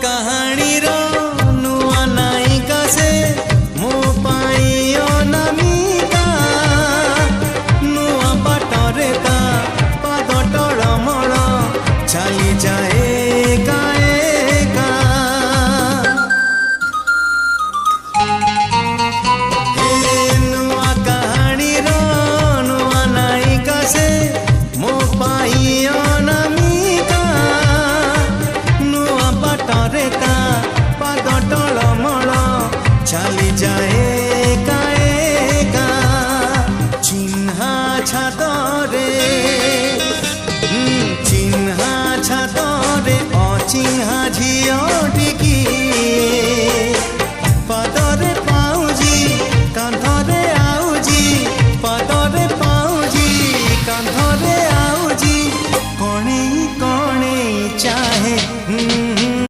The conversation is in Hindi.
कहानी रो नुआ नायिका से मो पाई अनामिका नुआ बाटरे ता पाद टळमळ चली जाए एका एका नुआ कहानी रो नुआ नायिका से मो पाई अनामिका नुआ बाटरे ता पाद टळमळ चली जाए एका एका चिन्हा छातरे चिन्हा छातरे अचिन्हा झियो टिकी